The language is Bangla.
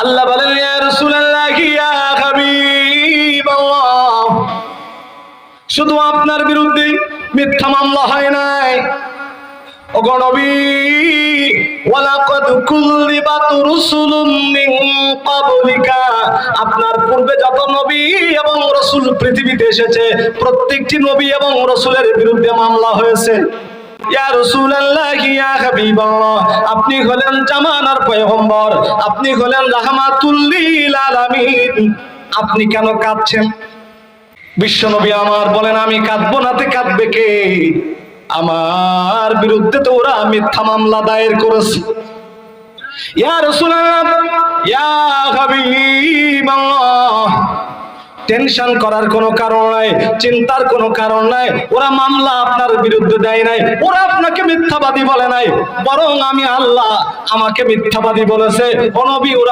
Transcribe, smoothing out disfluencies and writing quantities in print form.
আল্লাহ বলেন ইয়া রাসূলুল্লাহ ইয়া হাবিবাল্লাহ, শুধু আপনার বিরুদ্ধে মিথ্যা মামলা হয় নাই ওগো নবী, ওয়ালাকাদ কুল্লিবাত রুসুলুম মিন ক্বাবলিকা, আপনার পূর্বে যত নবী এবং রাসূল পৃথিবীতে এসেছে প্রত্যেকটি নবী এবং রাসূলের বিরুদ্ধে মামলা হয়েছে। ইয়া রাসূলুল্লাহ ইয়া হাবিবাল্লাহ, আপনি হলেন জামানার পয়গম্বর, আপনি হলেন রাহমাতুল লিল আলামিন, আপনি কেন কাঁদছেন? বিশ্বনবী আমার বলেন আমি কাঁদবো না তে কাঁদবে কে? আমার বিরুদ্ধে তো ওরা মিথ্যা মামলা দায়ের করেছে। ইয়া রাসূলুল্লাহ ইয়া হাবিবাল্লাহ, টেনশন করার কোনো কারণ নাই, চিন্তার কোনো কারণ নাই, ওরা মামলা আপনার বিরুদ্ধে দেয় নাই, ওরা আপনাকে মিথ্যাবাদী বলে নাই, বরং আমি আল্লাহ আমাকে মিথ্যাবাদী বলেছে। ও নবী, ওরা